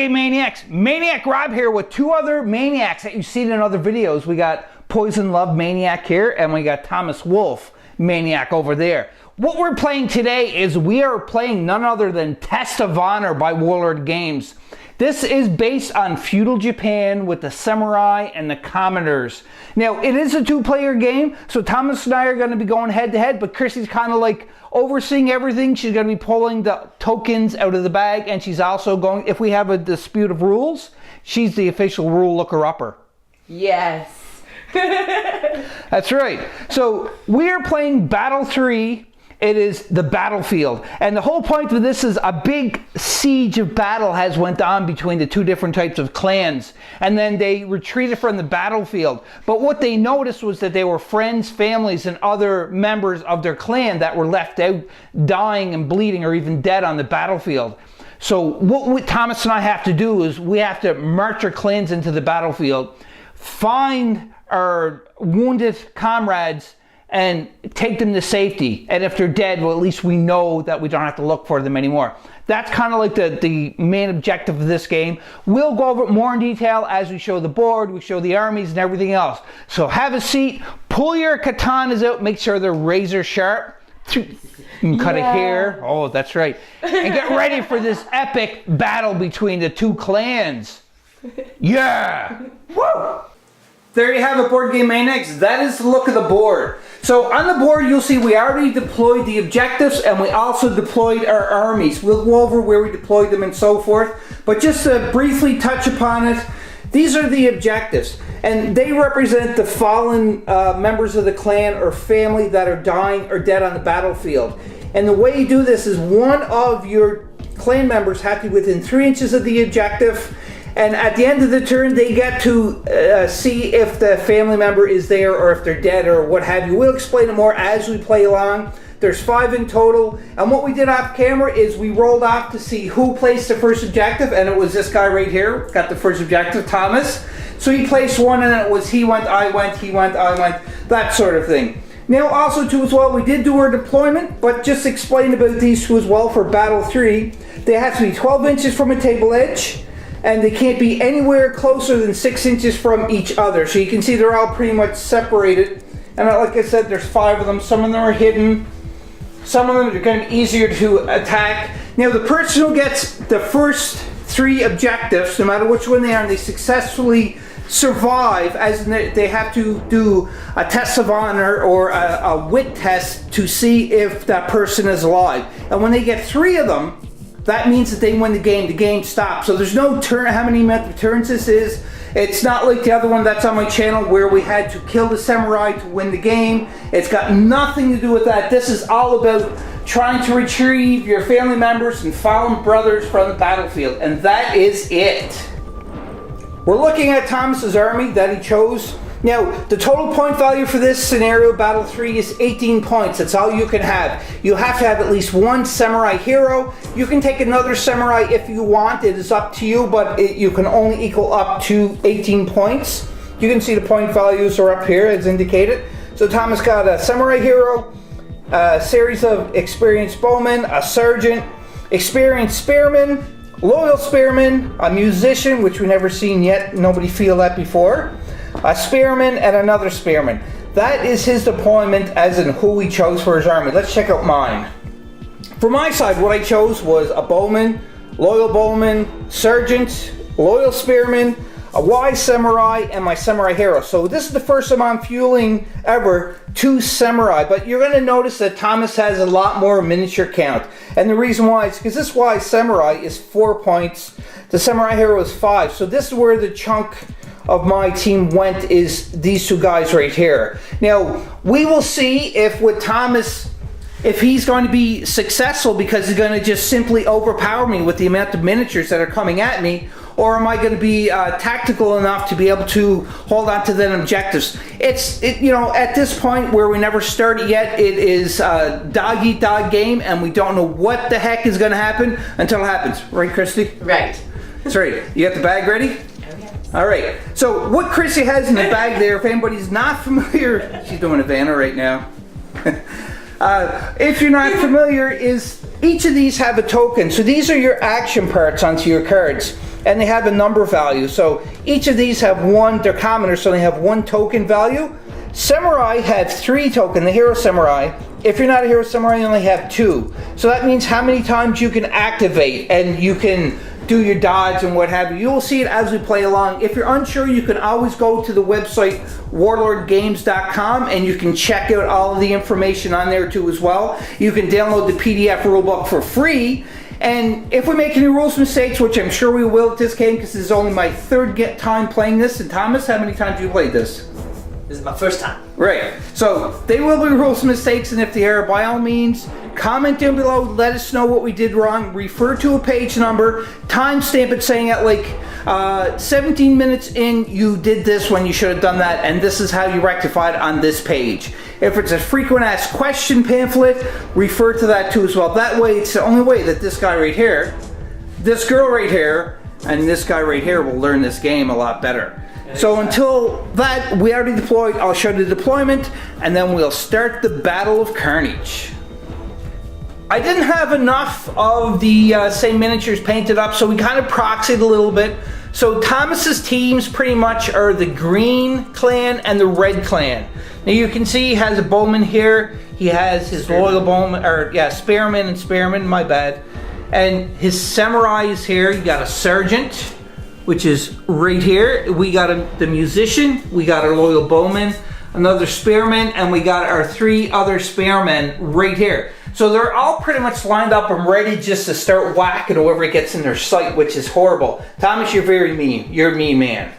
Game Maniacs. Maniac Rob here with two other Maniacs that you've seen in other videos. We got Poison Love Maniac here, and we got Thomas Wolf Maniac over there. What we're playing today is we are playing none other than Test of Honor by Warlord Games. This is based on feudal Japan with the samurai and the commoners. Now, it is a two-player game, so Thomas and I are going to be going head-to-head, but Chrissy's kind of like overseeing everything. She's going to be pulling the tokens out of the bag, and she's also going, if we have a dispute of rules, she's the official rule looker-upper. Yes. That's right. So, we are playing Battle 3. It is the battlefield, and the whole point of this is a big siege of battle has went on between the two different types of clans, and then they retreated from the battlefield. But what they noticed was that there were friends, families, and other members of their clan that were left out dying and bleeding or even dead on the battlefield. So what Thomas and I have to do is we have to march our clans into the battlefield, find our wounded comrades, and take them to safety. And if they're dead, well, at least we know that we don't have to look for them anymore. That's kind of like the main objective of this game. We'll go over it more in detail as we show the board, we show the armies and everything else. So have a seat, pull your katanas out, make sure they're razor sharp. And cut a hair. Oh, that's right. And get ready for this epic battle between the two clans. Yeah! Woo! There you have it, Board Game Maniacs. That is the look of the board. So on the board, you'll see we already deployed the objectives, and we also deployed our armies. We'll go over where we deployed them and so forth. But just to briefly touch upon it, these are the objectives. And they represent the fallen members of the clan or family that are dying or dead on the battlefield. And the way you do this is one of your clan members have to be within 3 inches of the objective. And at the end of the turn, they get to see if the family member is there or if they're dead or what have you. We'll explain it more as we play along. There's 5 in total. And what we did off camera is we rolled off to see who placed the first objective. And it was this guy right here, got the first objective, Thomas. So he placed one, and it was he went, I went, he went, I went, that sort of thing. Now also too as well, we did do our deployment, but just explain about these two as well for Battle 3. They have to be 12 inches from a table edge. And they can't be anywhere closer than 6 inches from each other. So you can see they're all pretty much separated. And like I said, there's 5 of them. Some of them are hidden. Some of them are going to be easier to attack. Now the person who gets the first 3 objectives, no matter which one they are, and they successfully survive, as in they have to do a test of honor or a wit test to see if that person is alive. And when they get 3 of them, that means that they win the game. The game stops. So there's no turn, how many turns this is. It's not like the other one that's on my channel where we had to kill the samurai to win the game. It's got nothing to do with that. This is all about trying to retrieve your family members and fallen brothers from the battlefield. And that is it. We're looking at Thomas's army that he chose. Now, the total point value for this scenario, Battle 3, is 18 points. That's all you can have. You have to have at least 1 samurai hero. You can take another samurai if you want. It is up to you, but you can only equal up to 18 points. You can see the point values are up here as indicated. So Thomas got a samurai hero, a series of experienced bowmen, a sergeant, experienced spearman, loyal spearman, a musician, which we never seen yet. Nobody feel that before. A spearman and another spearman. That is his deployment as in who he chose for his army. Let's check out mine. For my side, what I chose was a bowman, loyal bowman, sergeant, loyal spearman, a wise samurai, and my samurai hero. So this is the first time I'm fueling ever 2 samurai, but you're going to notice that Thomas has a lot more miniature count. And the reason why is because this wise samurai is 4 points, the samurai hero is 5. So this is where the chunk of my team went, is these 2 guys right here. Now, we will see if with Thomas, if he's going to be successful because he's going to just simply overpower me with the amount of miniatures that are coming at me, or am I going to be tactical enough to be able to hold on to them objectives? You know, at this point where we never started yet, it is a dog-eat-dog game, and we don't know what the heck is going to happen until it happens. Right, Christy? Right. That's right. You got the bag ready? All right, so what Chrissy has in the bag there, if anybody's not familiar, she's doing a Vanna right now. If you're not familiar, is each of these have a token. So these are your action parts onto your cards. and they have a number value. So each of these have one, they're commoners, so they have 1 token value. Samurai have 3 tokens, the Hero Samurai. If you're not a Hero Samurai, you only have 2. So that means how many times you can activate, and you can do your dodge and what have you. You'll see it as we play along. If you're unsure, you can always go to the website warlordgames.com and you can check out all of the information on there too as well. You can download the PDF rulebook for free. And if we make any rules mistakes, which I'm sure we will at this game because this is only my 3rd time playing this. And Thomas, how many times have you played this? This is my 1st time. Right. So they will be rules mistakes, and if they are, by all means, comment down below. Let us know what we did wrong. Refer to a page number. Timestamp it saying at like 17 minutes in, you did this when you should have done that, and this is how you rectified on this page. If it's a frequent asked question pamphlet, refer to that too as well. That way, it's the only way that this guy right here, this girl right here, and this guy right here will learn this game a lot better. So until that, we already deployed. I'll show you the deployment, and then we'll start the Battle of Carnage. I didn't have enough of the same miniatures painted up, so we kind of proxied a little bit. So Thomas's teams pretty much are the green clan and the red clan. Now you can see he has a bowman here. He has his loyal bowman, or yeah, spearman and spearman, my bad. And his samurai is here. You got a sergeant, which is right here. We got the musician, we got our loyal bowman, another spearman, and we got our 3 other spearmen right here. So they're all pretty much lined up and ready just to start whacking whoever gets in their sight, which is horrible. Thomas, you're very mean. You're a mean man.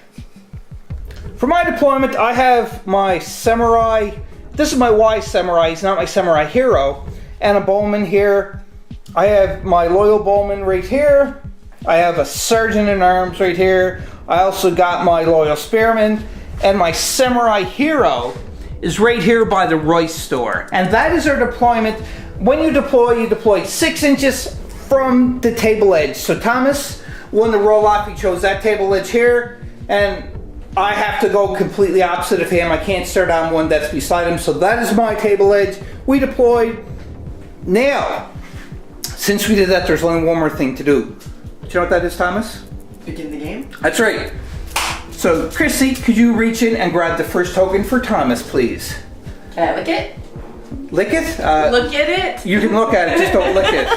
For my deployment, I have my samurai. This is my wise samurai. He's not my samurai hero. And a bowman here. I have my loyal bowman right here. I have a sergeant in arms right here. I also got my loyal spearman, and my samurai hero is right here by the rice store. And that is our deployment. When you deploy 6 inches from the table edge. So Thomas, when the roll off, he chose that table edge here, and I have to go completely opposite of him. I can't start on one that's beside him. So that is my table edge. We deployed. Now, since we did that, there's only one more thing to do. Do you know what that is, Thomas? Begin the game? That's right. So, Chrissy, could you reach in and grab the first token for Thomas, please? Can I lick it? Lick it? Look at it. You can look at it, just don't lick it.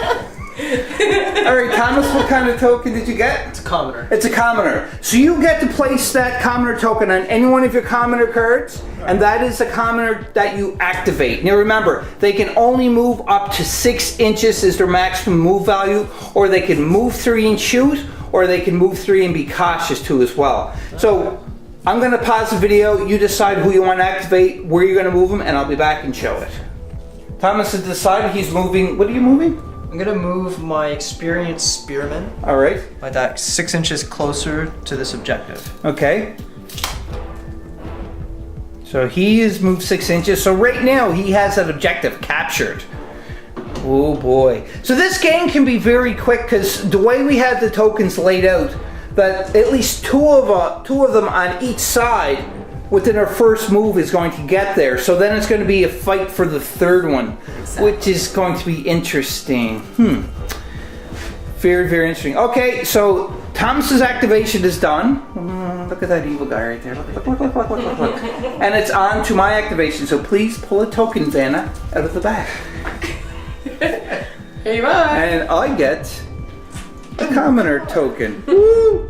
Alright, Thomas, what kind of token did you get? It's a commoner. It's a commoner. So you get to place that commoner token on any one of your commoner cards, and that is a commoner that you activate. Now remember, they can only move up to 6 inches is their maximum move value, or they can move 3 and shoot, or they can move 3 and be cautious too as well. So I'm going to pause the video, you decide who you want to activate, where you're going to move them, and I'll be back and show it. Thomas has decided he's moving, what are you moving? I'm gonna move my experienced spearman. Alright. My deck 6 inches closer to this objective. Okay. So he is moved 6 inches. So right now he has that objective captured. Oh boy. So this game can be very quick because the way we have the tokens laid out, that at least two of them on each side within our first move is going to get there. So then it's going to be a fight for the 3rd one, exactly, which is going to be interesting. Very, very interesting. Okay, so Thomas's activation is done. Look at that evil guy right there. Look. And it's on to my activation. So please pull a token, Vanna, out of the back. Here you are. And I get a commoner token. Woo!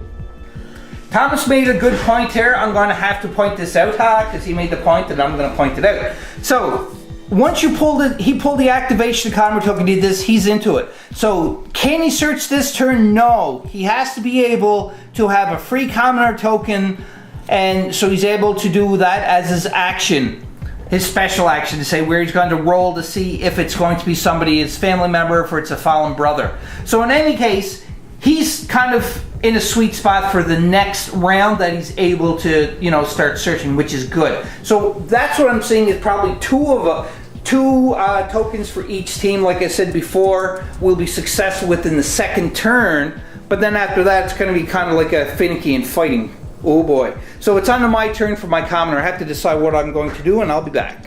Thomas made a good point here. I'm going to have to point this out, because he made the point and I'm going to point it out. So, once you pulled it, he pulled the activation commoner token, did this, he's into it. So, can he search this turn? No. He has to be able to have a free commoner token, and so he's able to do that as his action. His special action to say where he's going to roll to see if it's going to be somebody, his family member, if it's a fallen brother. So in any case, he's kind of in a sweet spot for the next round that he's able to, start searching, which is good. So that's what I'm seeing is probably two tokens for each team. Like I said before, will be successful within the 2nd turn, but then after that, it's going to be kind of like a finicky and fighting. Oh boy. So it's on to my turn for my commoner. I have to decide what I'm going to do, and I'll be back.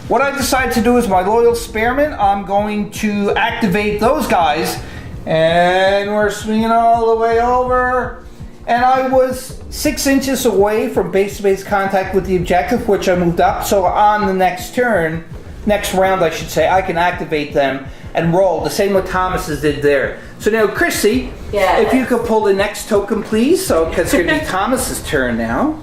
What I decided to do is my loyal spearmen, I'm going to activate those guys And we're swinging all the way over. And I was 6 inches away from base-to-base contact with the objective, which I moved up. So on the next round I should say, I can activate them and roll. The same what Thomas's did there. So now, Chrissy, if you could pull the next token, please. So, because it's going to be Thomas's turn now.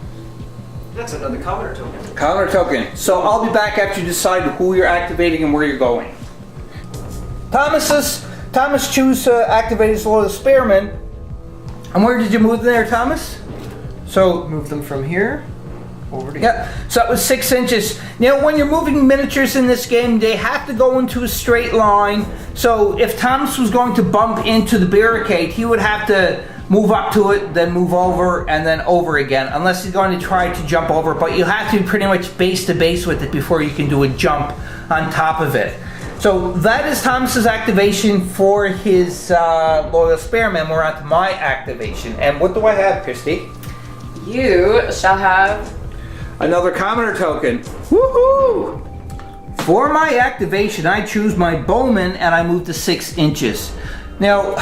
That's another commoner token. Commoner token. So I'll be back after you decide who you're activating and where you're going. Thomas choose to activate his Lord of Spearman. And where did you move there, Thomas? So Move them from here over to here. yeah, so that was 6 inches. Now, when you're moving miniatures in this game, they have to go into a straight line. So if Thomas was going to bump into the barricade, he would have to move up to it, then move over, and then over again, unless he's going to try to jump over. But you have to be pretty much base to base with it before you can do a jump on top of it. So that is Thomas's activation for his Loyal Spearman. We're on to my activation. And what do I have, Christy? You shall have Another commoner token. Woohoo! For my activation, I choose my bowman and I move to 6 inches. Now,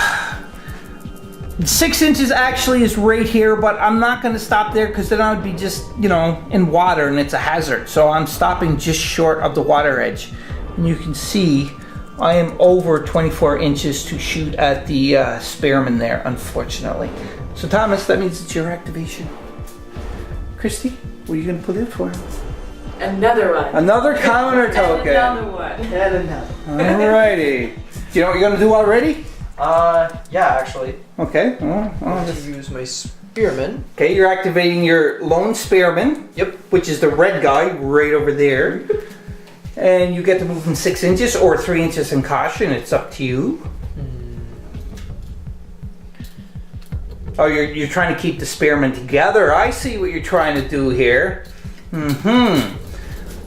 6 inches actually is right here, but I'm not going to stop there because then I would be just, in water and it's a hazard. So I'm stopping just short of the water edge. And you can see I am over 24 inches to shoot at the spearman there, unfortunately. So Thomas, that means it's your activation. Christy, what are you going to put in for him? another one. Another commoner token. And another one. And another. Alrighty. Do you know what you're going to do already? Yeah, actually. Okay. I'm going to use my spearman. Okay, you're activating your lone spearman. Yep. Which is the red guy right over there. And you get to move him 6 inches or 3 inches in caution. It's up to you. Oh, you're trying to keep the spearmen together. I see what you're trying to do here.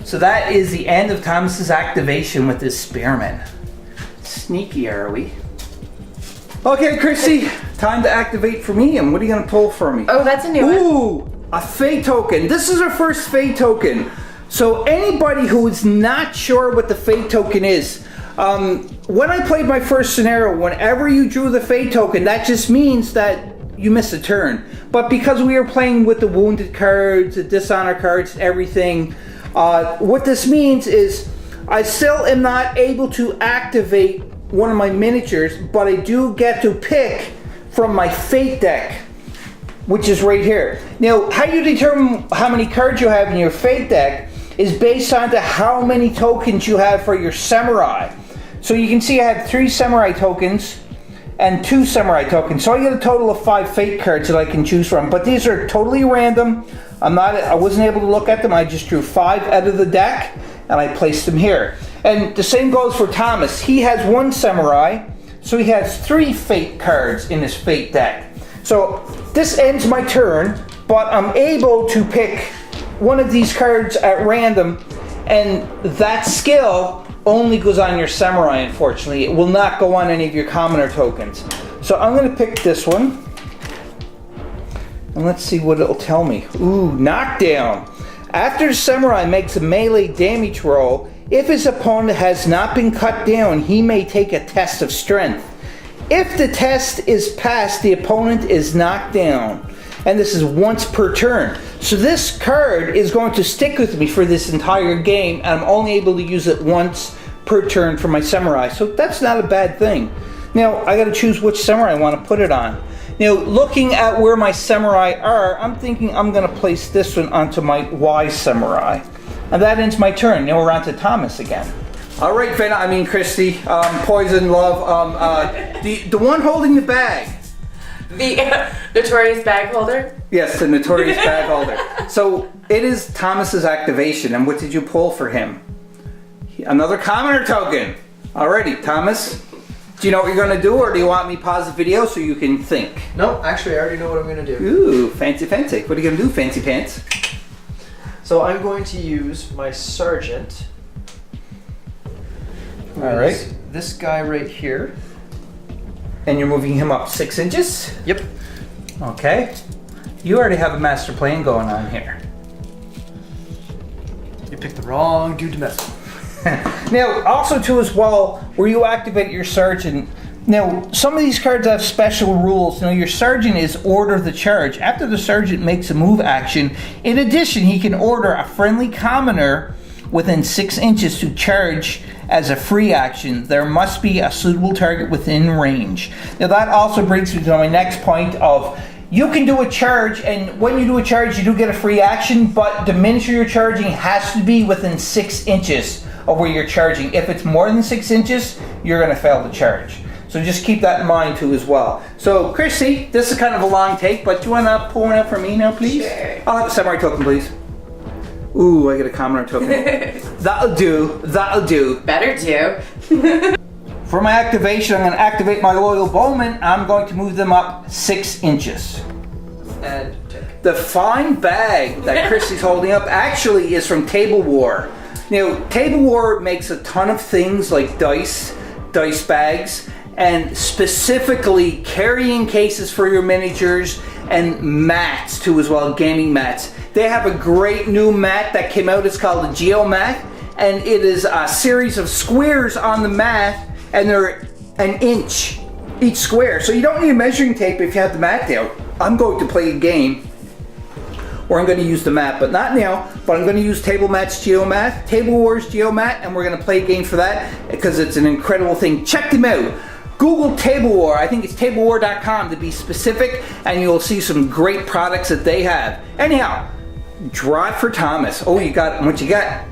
So that is the end of Thomas's activation with his spearmen. Sneaky, are we? Okay, Chrissy, time to activate for me. And what are you going to pull for me? Oh, that's a new one. Ooh, a Fey token. This is our first Fey token. So anybody who is not sure what the Fey token is, when I played my first scenario, whenever you drew the Fey token, that just means that you miss a turn. But because we are playing with the wounded cards, the dishonor cards, everything, what this means is I still am not able to activate one of my miniatures, but I do get to pick from my Fate deck, which is right here. Now, how you determine how many cards you have in your Fate deck is based on to how many tokens you have for your Samurai. So you can see I have 3 Samurai tokens and 2 Samurai tokens. So I get a total of 5 Fate cards that I can choose from. But these are totally random. I wasn't able to look at them. I just drew 5 out of the deck and I placed them here. And the same goes for Thomas. He has 1 Samurai, so he has 3 Fate cards in his Fate deck. So this ends my turn, but I'm able to pick one of these cards at random, and that skill only goes on your Samurai, unfortunately. It will not go on any of your commoner tokens. So I'm going to pick this one, and let's see what it'll tell me. Ooh, knockdown. After the Samurai makes a melee damage roll, if his opponent has not been cut down, he may take a test of strength. If the test is passed, the opponent is knocked down. And this is once per turn. So this card is going to stick with me for this entire game, and I'm only able to use it once per turn for my Samurai. So that's not a bad thing. Now, I got to choose which Samurai I want to put it on. Now, looking at where my Samurai are, I'm thinking I'm going to place this one onto my Y Samurai. And that ends my turn. Now we're on to Thomas again. All right, Christy, Poison, Love, the one holding the bag. The notorious bag holder? Yes, the notorious bag holder. So it is Thomas's activation, and what did you pull for him? Another commoner token. Alrighty, Thomas. Do you know what you're going to do, or do you want me to pause the video so you can think? No, actually I already know what I'm going to do. Ooh, fancy fancy. What are you going to do, fancy pants? So I'm going to use my sergeant. Alright. This guy right here. And you're moving him up 6 inches? Yep. Okay. You already have a master plan going on here. You picked the wrong dude to mess with. Now, also too as well, where you activate your sergeant, Now, some of these cards have special rules. Now, your sergeant is order the charge. After the sergeant makes a move action, in addition, he can order a friendly commoner within 6 inches to charge as a free action. There must be a suitable target within range. Now, that also brings me to my next point of you can do a charge, and when you do a charge, you do get a free action, but the miniature you're charging has to be within 6 inches of where you're charging. If it's more than 6 inches, you're going to fail the charge. So just keep that in mind too as well. So Chrissy, this is kind of a long take, but do you want to pull one out for me now, please? Sure. I'll have a samurai token, please. Ooh, I get a commoner token. That'll do. That'll do. Better do. For my activation, I'm going to activate my loyal bowman. I'm going to move them up 6 inches. And take. The fine bag that Chrissy's holding up actually is from Table War. Now, Table War makes a ton of things like dice bags, and specifically carrying cases for your miniatures and mats too as well, gaming mats. They have a great new mat that came out. It's called the Geo Mat, and it is a series of squares on the mat, and they're an inch each square. So you don't need a measuring tape if you have the mat down. I'm going to play a game or I'm going to use the mat, but not now. But I'm going to use Table Mat's Geo Mat, Table Wars Geo Mat, and we're going to play a game for that because it's an incredible thing. Check them out. Google Table War. I think it's tablewar.com to be specific, and you'll see some great products that they have. Anyhow, draw it for Thomas. Oh, you got what you got?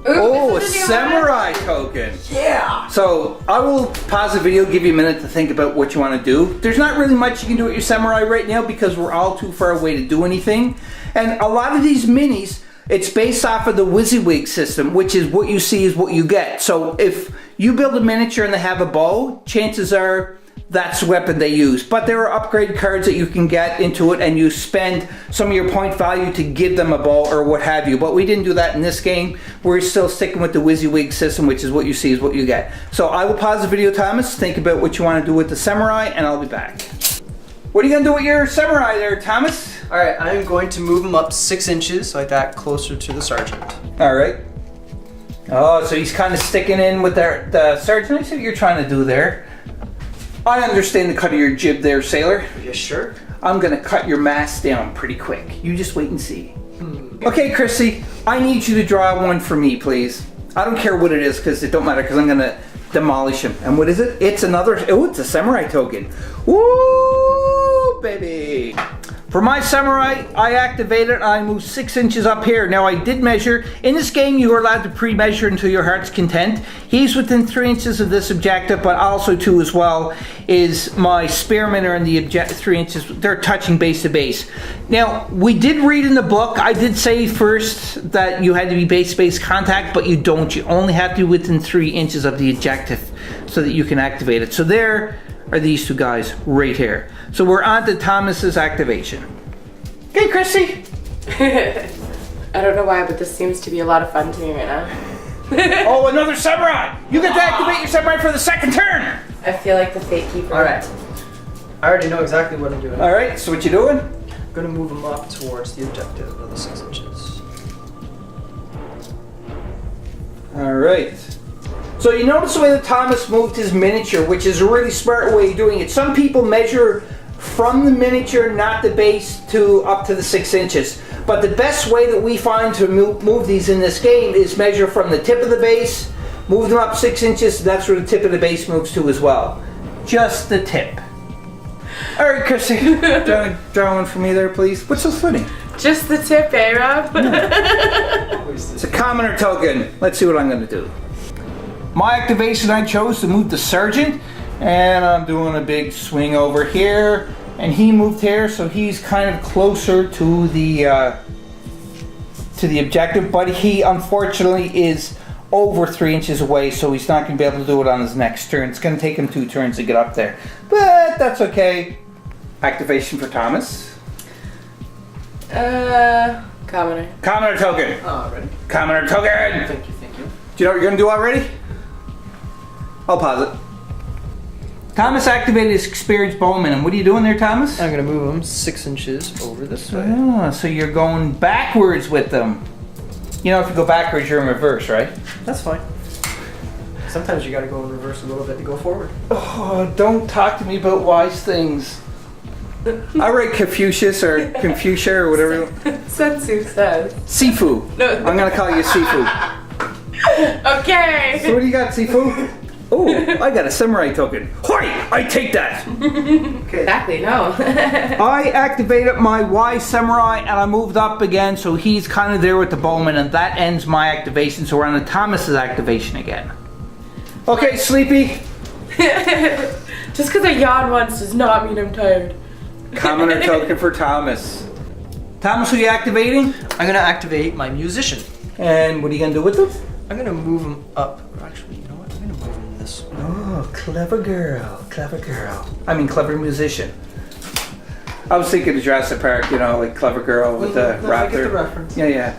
Ooh, a samurai token. Yeah! So I will pause the video, give you a minute to think about what you want to do. There's not really much you can do with your samurai right now because we're all too far away to do anything. And a lot of these minis, it's based off of the WYSIWYG system, which is what you see is what you get. So if you build a miniature and they have a bow, chances are that's the weapon they use. But there are upgrade cards that you can get into it, and you spend some of your point value to give them a bow or what have you. But we didn't do that in this game. We're still sticking with the WYSIWYG system, which is what you see is what you get. So I will pause the video, Thomas. Think about what you want to do with the samurai, and I'll be back. What are you going to do with your samurai there, Thomas? Alright, I'm going to move him up 6 inches, like that, closer to the sergeant. Alright. Oh, so he's kind of sticking in with the sergeant. I see what you're trying to do there. I understand the cut of your jib there, sailor. You sure? I'm going to cut your mast down pretty quick. You just wait and see. Okay, Chrissy, I need you to draw one for me, please. I don't care what it is because it don't matter because I'm going to demolish him. And what is it? It's another, oh, it's a samurai token. Woo, baby. For my samurai, I activate it and I move 6 inches up here. Now I did measure. In this game, you are allowed to pre-measure until your heart's content. He's within 3 inches of this objective, but also too as well is my spearmen are in the 3 inches. They're touching base to base. Now, we did read in the book, I did say first that you had to be base-to-base contact, but you don't. You only have to be within 3 inches of the objective so that you can activate it. So there are these two guys right here. So we're on to Thomas's activation. Okay, Chrissy. I don't know why, but this seems to be a lot of fun to me right now. Oh, another samurai! You get to activate your samurai for the second turn! I feel like the fate keeper. Alright. I already know exactly what I'm doing. Alright, so what you doing? I'm going to move him up towards the objective of the 6 inches. Alright. So you notice the way that Thomas moved his miniature, which is a really smart way of doing it. Some people measure from the miniature, not the base, to up to the 6 inches. But the best way that we find to move these in this game is measure from the tip of the base, move them up 6 inches, that's where the tip of the base moves to as well. Just the tip. Alright, Chrissy, draw one for me there, please. What's so funny? Just the tip, eh, Rob? It's a commoner token. Let's see what I'm going to do. My activation, I chose to move the sergeant, and I'm doing a big swing over here, and he moved here, so he's kind of closer to the objective, but he unfortunately is over 3 inches away, so he's not going to be able to do it on his next turn. It's going to take him 2 turns to get up there, but that's okay. Activation for Thomas. Commoner. Commoner token. Oh, ready? Commoner token. Thank you, thank you. Do you know what you're going to do already? I'll pause it. Thomas activated his experienced bowman, and what are you doing there, Thomas? I'm going to move him 6 inches over this way. Oh, so you're going backwards with them. You know, if you go backwards, you're in reverse, right? That's fine. As Sometimes you gotta go in reverse a little bit to go forward. Oh, don't talk to me about wise things. I write Confucius or Confucia or whatever. Sun Tzu says. Sifu. No. I'm gonna call you Sifu. Okay. So what do you got, Sifu? Oh, I got a samurai token. Hoi! I take that. Okay. Exactly, no. I activated my Y samurai and I moved up again, so he's kind of there with the bowman, and that ends my activation. So we're on the Thomas's activation again. Okay, Sleepy. Just because I yawned once does not mean I'm tired. Commoner token for Thomas. Thomas, who are you activating? I'm gonna activate my musician. And what are you gonna do with them? I'm gonna move him up. Actually, you know what? I'm gonna move him this way. Oh, clever girl, clever girl. I mean, clever musician. I was thinking of Jurassic Park, you know, like clever girl with the No, raptor. I get the reference. Yeah.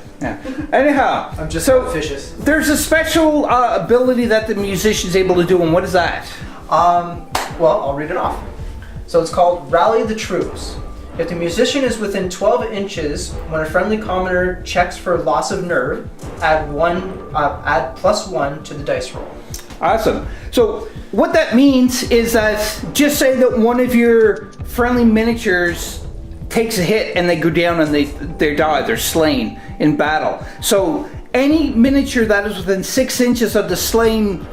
Anyhow, I'm just so vicious. there's a special ability that the musician's able to do, and what is that? Well, I'll read it off. So it's called Rally the Troops. If the musician is within 12 inches when a friendly commoner checks for loss of nerve, add +1 to the dice roll. Awesome. So what that means is that just say that one of your friendly miniatures takes a hit and they go down and they die, they're slain in battle. So any miniature that is within 6 inches of the slain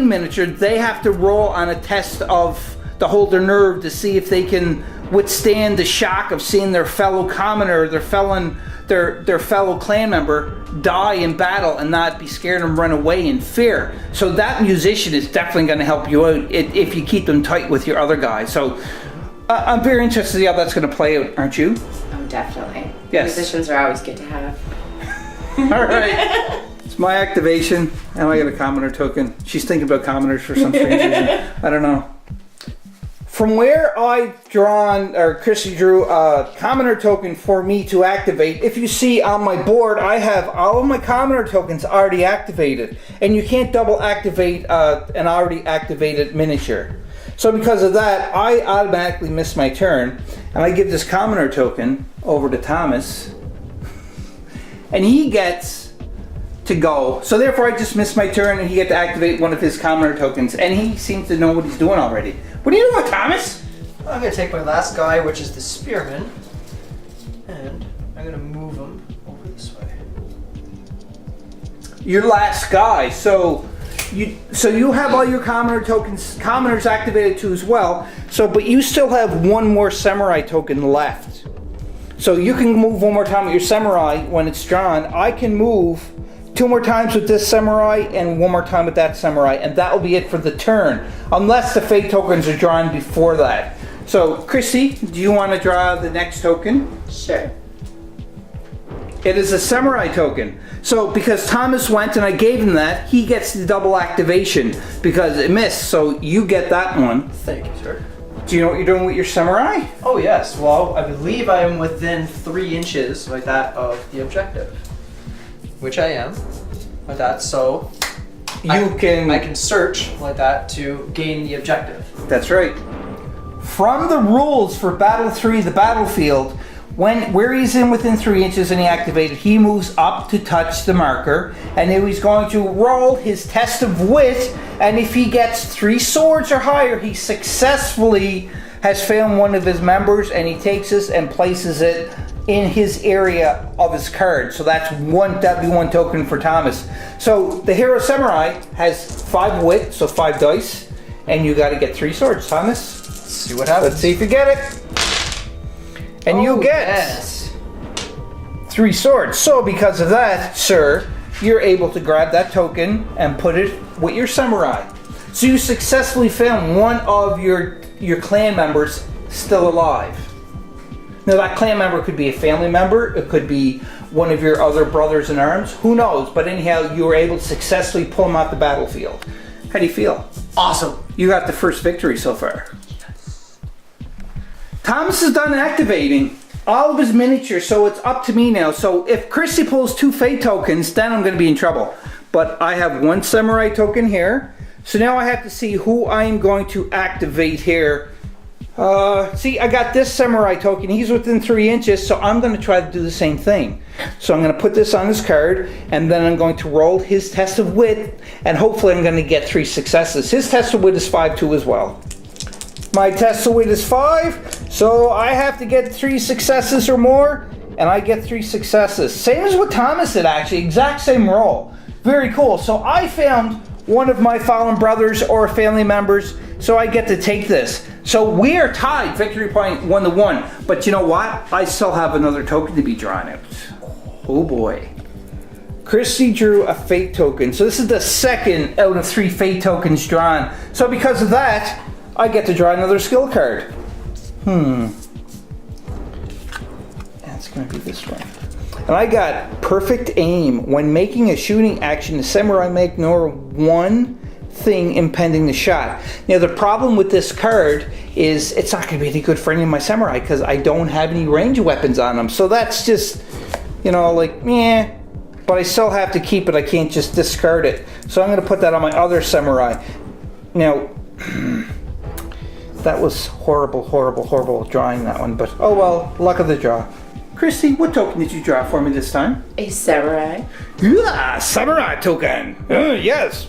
miniature, they have to roll on a test to hold their nerve to see if they can withstand the shock of seeing their fellow commoner, their fellow clan member die in battle and not be scared and run away in fear. So that musician is definitely going to help you out if you keep them tight with your other guys. So I'm very interested to see how that's going to play out, aren't you? Oh, definitely. Yes. Musicians are always good to have. All right. It's my activation, and I got a commoner token. She's thinking about commoners for some strange reason. I don't know. From where I've drawn, or Chrissy drew a commoner token for me to activate, if you see on my board, I have all of my commoner tokens already activated. And you can't double activate an already activated miniature. So because of that, I automatically miss my turn. And I give this commoner token over to Thomas. And he gets to go. So therefore I just missed my turn and he gets to activate one of his commoner tokens. And he seems to know what he's doing already. What are you doing, Thomas? I'm gonna take my last guy, which is the spearman, and I'm gonna move him over this way. Your last guy. So you have all your commoners activated too as well. But you still have one more samurai token left. So you can move one more time with your samurai when it's drawn. I can move 2 more times with this samurai and 1 more time with that samurai, and that will be it for the turn, unless the fate tokens are drawn before that. So, Chrissy, do you want to draw the next token? Sure. It is a samurai token. So, because Thomas went and I gave him that, he gets the double activation because it missed. So, you get that one. Thank you, sir. Do you know what you're doing with your samurai? Oh yes, well, I believe I am within 3 inches like that of the objective. Which I am, like that, so I can search like that to gain the objective. That's right. From the rules for Battle 3, the battlefield, where he's in within 3 inches and he activated, he moves up to touch the marker, and then he's going to roll his test of wit, and if he gets 3 swords or higher, he successfully has found one of his members, and he takes this and places it in his area of his card. So that'd be one token for Thomas. So the hero samurai has 5 wit, so 5 dice, and you got to get 3 swords. Thomas, Let's see what happens. let's see if you get it. And you get 3 swords. So because of that, sir, you're able to grab that token and put it with your samurai. So you successfully found one of your clan members still alive. Now that clan member could be a family member, it could be one of your other brothers in arms, who knows, but anyhow, you were able to successfully pull him off the battlefield. How do you feel? Awesome. You got the first victory so far. Yes. Thomas is done activating all of his miniatures, so it's up to me now. So if Chrissy pulls 2 fate tokens, then I'm going to be in trouble. But I have 1 samurai token here, so now I have to see who I am going to activate here. See, I got this samurai token. He's within 3 inches, so I'm going to try to do the same thing. So I'm going to put this on his card, and then I'm going to roll his test of wit, and hopefully I'm going to get 3 successes. His test of wit is 5 too as well. My test of wit is 5, so I have to get 3 successes or more, and I get 3 successes. Same as what Thomas did, actually. Exact same roll. Very cool. So I found one of my fallen brothers or family members, so I get to take this. So we are tied, victory point 1-1. But you know what? I still have another token to be drawn out. Oh boy. Christy drew a fate token. So this is the second out of 3 fate tokens drawn. So because of that, I get to draw another skill card. That's going to be this one. And I got perfect aim. When making a shooting action, the samurai may ignore one thing impending the shot. Now the problem with this card is it's not going to be any good for any of my samurai because I don't have any range weapons on them. So that's just, you know, like, yeah. But I still have to keep it. I can't just discard it. So I'm going to put that on my other samurai. Now, that was horrible drawing that one. But oh well, luck of the draw. Christy, what token did you draw for me this time? A samurai. Yeah, samurai token. Yes.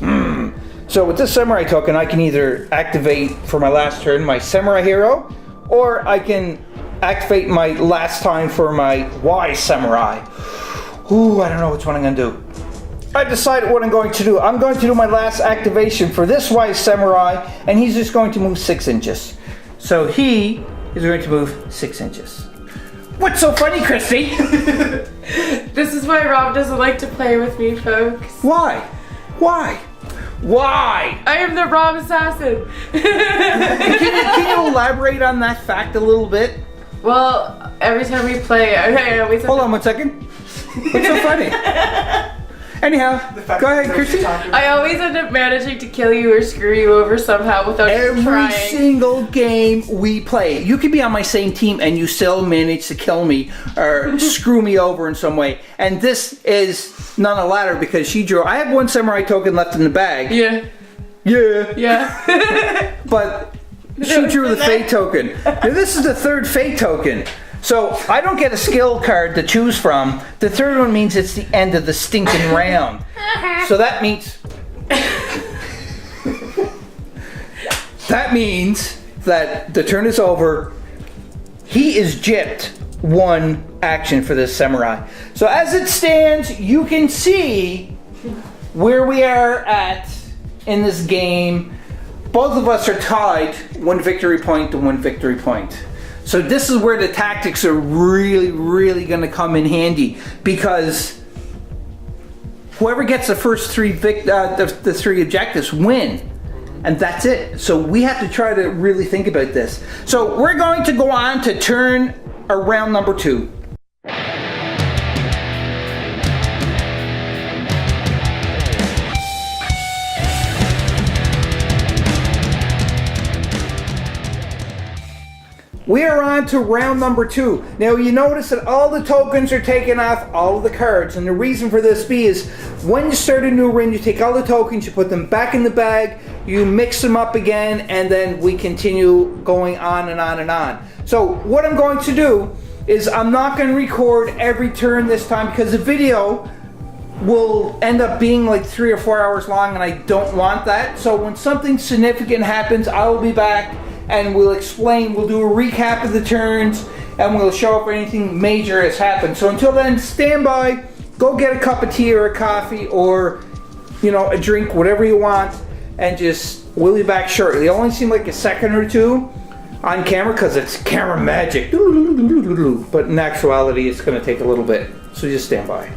So with this samurai token, I can either activate for my last turn my samurai hero, or I can activate my last time for my wise samurai. Ooh, I don't know which one I'm going to do. I decided what I'm going to do. I'm going to do my last activation for this wise samurai, and he's just going to move 6 inches. So he is going to move 6 inches. What's so funny, Christy? This is why Rob doesn't like to play with me, folks. Why? Why? I am the Rob assassin. Can you elaborate on that fact a little bit? Well, every time we play, I always Hold on 1 second. What's so funny? Anyhow, go ahead, Christy. I always end up managing to kill you or screw you over somehow without even trying. Every single game we play, you could be on my same team and you still manage to kill me or screw me over in some way. And this is none of the latter because she drew. I have 1 samurai token left in the bag. Yeah. But she drew the fate token. Now this is the 3rd fate token. So I don't get a skill card to choose from. The 3rd one means it's the end of the stinking round. So that means that the turn is over. He is gypped 1 action for this samurai. So as it stands, you can see where we are at in this game. Both of us are tied 1 victory point to 1 victory point. So this is where the tactics are really going to come in handy because whoever gets the first 3 the 3 objectives win, and that's it. So we have to try to really think about this. So we're going to go on to turn round number 2. We are on to round number 2. Now you notice that all the tokens are taken off all of the cards, and the reason for this is when you start a new round, you take all the tokens, you put them back in the bag, you mix them up again, and then we continue going on and on and on. So what I'm going to do is I'm not going to record every turn this time because the video will end up being like 3 or 4 hours long, and I don't want that. So when something significant happens, I will be back and we'll explain, we'll do a recap of the turns, and we'll show if anything major has happened. So until then, stand by, go get a cup of tea or a coffee or, you know, a drink, whatever you want, and we'll be back shortly. It'll only seem like a second or 2 on camera because it's camera magic. But in actuality, it's gonna take a little bit. So just stand by.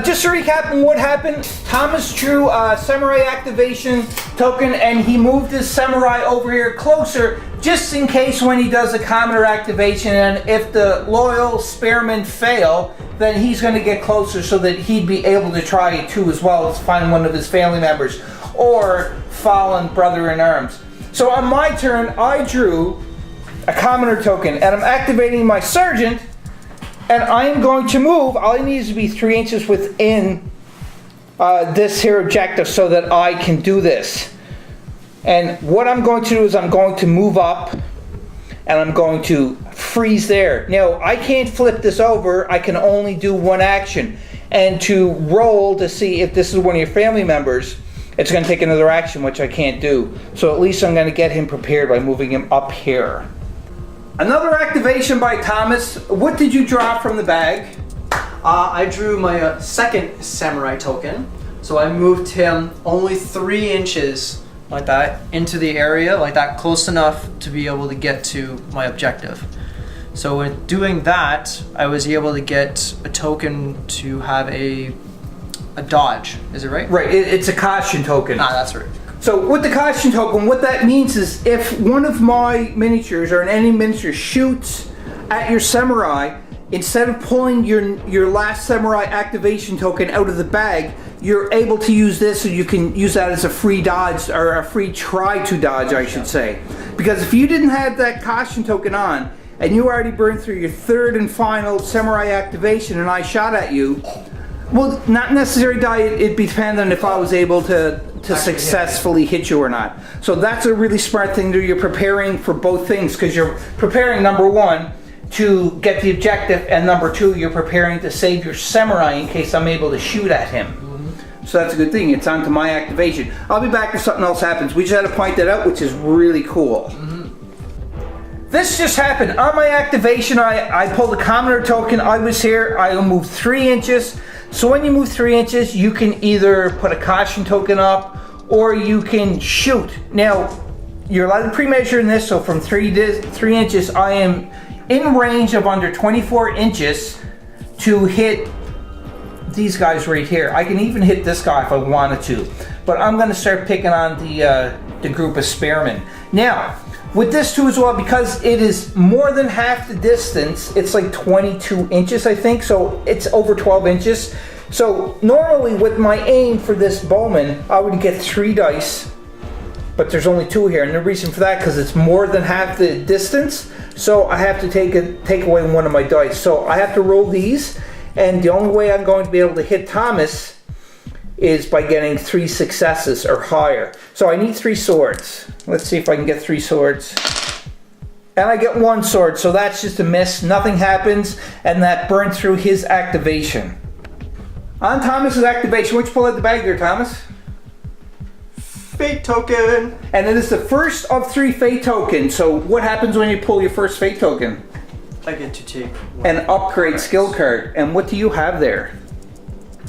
Just to recap on what happened, Thomas drew a samurai activation token and he moved his samurai over here closer just in case when he does a commoner activation, and if the loyal spearmen fail, then he's going to get closer so that he'd be able to try it too as well as find one of his family members or fallen brother in arms. So on my turn, I drew a commoner token and I'm activating my sergeant. And I'm going to move, all I need is to be 3 inches within this here objective so that I can do this. And what I'm going to do is I'm going to move up and I'm going to freeze there. Now, I can't flip this over. I can only do one action. And to roll to see if this is one of your family members, it's going to take another action, which I can't do. So at least I'm going to get him prepared by moving him up here. Another activation by Thomas. What did you draw from the bag? I drew my second samurai token. So I moved him only 3 inches like that into the area, like that, close enough to be able to get to my objective. So in doing that, I was able to get a token to have a dodge. Is it right? Right, it's a caution token. Ah, that's right. So with the caution token, what that means is if one of my miniatures or any miniature shoots at your samurai, instead of pulling your last samurai activation token out of the bag, you're able to use this, so you can use that as a free dodge, or a free try to dodge, I should say. Because if you didn't have that caution token on, and you already burned through your 3rd and final samurai activation and I shot at you, well, not necessarily die, it'd be dependent if I was able to successfully hit you or not. So that's a really smart thing to do. You're preparing for both things, because you're preparing, number 1, to get the objective, and number 2, you're preparing to save your samurai in case I'm able to shoot at him. So that's a good thing. It's on to my activation. I'll be back if something else happens. We just had to point that out, which is really cool. This just happened. On my activation, I pulled a commoner token. I was here. I moved 3 inches. So when you move 3 inches, you can either put a caution token up, or you can shoot. Now, you're allowed to pre-measure in this, so from 3 inches, I am in range of under 24 inches to hit these guys right here. I can even hit this guy if I wanted to, but I'm going to start picking on the group of spearmen. Now, with this too as well, because it is more than half the distance, it's like 22 inches, I think, so it's over 12 inches. So normally with my aim for this bowman, I would get 3 dice, but there's only 2 here, and the reason for that, because it's more than half the distance, so I have to take away one of my dice. So I have to roll these, and the only way I'm going to be able to hit Thomas is by getting 3 successes or higher. So I need 3 swords. Let's see if I can get 3 swords. And I get 1 sword, so that's just a miss. Nothing happens, and that burned through his activation. On Thomas's activation, what'd you pull out the bag there, Thomas? Fate token. And it is the first of 3 fate tokens. So what happens when you pull your first fate token? I get to take an upgrade skill card. And what do you have there?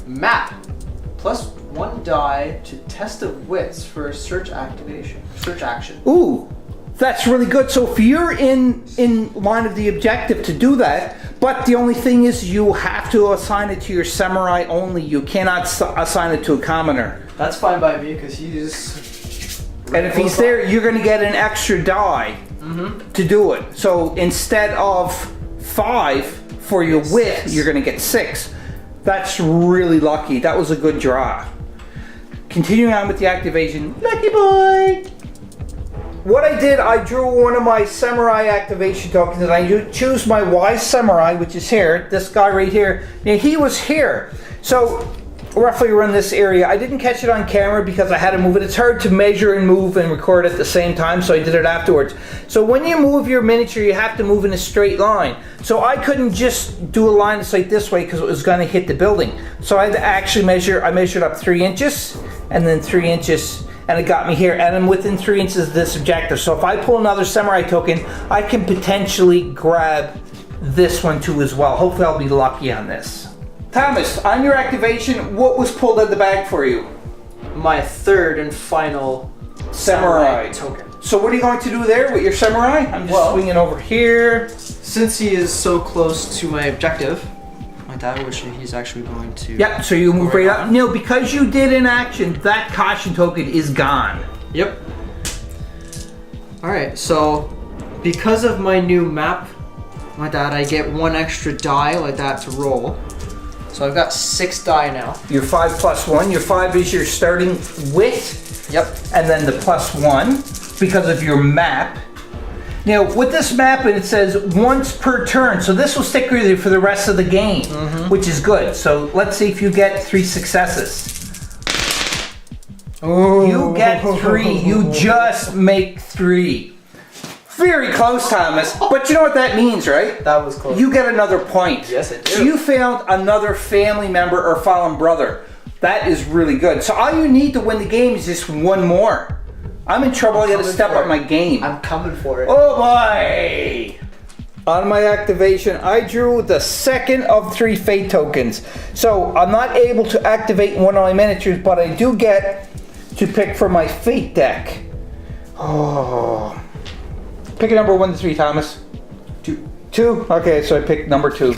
Map. Plus 1 die to test of wits for a search activation. Search action. Ooh, that's really good. So if you're in line of the objective to do that, but the only thing is you have to assign it to your samurai only. You cannot assign it to a commoner. That's fine by me, because he's... And if he's there, you're going to get an extra die to do it. So instead of 5 for your wit, you're going to get 6. That's really lucky. That was a good draw. Continuing on with the activation. Lucky boy! What I did, I drew one of my samurai activation tokens, and I choose my wise samurai, which is here. This guy right here. Now, he was here. So, roughly around this area. I didn't catch it on camera because I had to move it. It's hard to measure and move and record at the same time, so I did it afterwards. So when you move your miniature, you have to move in a straight line. So I couldn't just do a line of sight this way because it was going to hit the building. So I had to actually measure. I measured up 3 inches and then 3 inches, and it got me here. And I'm within 3 inches of this objective. So if I pull another samurai token, I can potentially grab this one too as well. Hopefully I'll be lucky on this. Thomas, on your activation, what was pulled out of the bag for you? My 3rd and final samurai token. So what are you going to do there with your samurai? I'm just swinging over here. Since he is so close to my objective, like that, which he's actually going to... Yep, so you move right up. No, because you did an action, that caution token is gone. Yep. Alright, so because of my new map, like that, I get 1 extra die like that to roll. So I've got 6 die now. Your 5 plus 1. Your 5 is your starting wit. Yep. And then the plus 1 because of your map. Now with this map, it says once per turn. So this will stick with you for the rest of the game, which is good. So let's see if you get 3 successes. Ooh. You get 3. You just make 3. Very close, Thomas. But you know what that means, right? That was close. You get another point. Yes, I do. So you found another family member or fallen brother. That is really good. So all you need to win the game is just one more. I'm in trouble. I got to step up my game. I'm coming for it. Oh boy! On my activation, I drew the second of 3 fate tokens. So I'm not able to activate one of my miniatures, but I do get to pick from my fate deck. Oh. Pick a number 1 to 3, Thomas. 2. 2? Okay, so I picked number 2.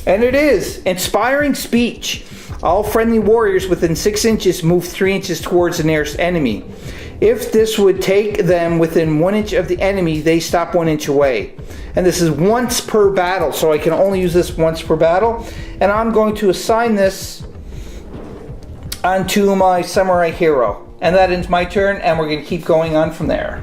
And it is inspiring speech. All friendly warriors within 6 inches move 3 inches towards the nearest enemy. If this would take them within 1 inch of the enemy, they stop 1 inch away. And this is once per battle, so I can only use this once per battle. And I'm going to assign this onto my samurai hero. And that ends my turn, and we're going to keep going on from there.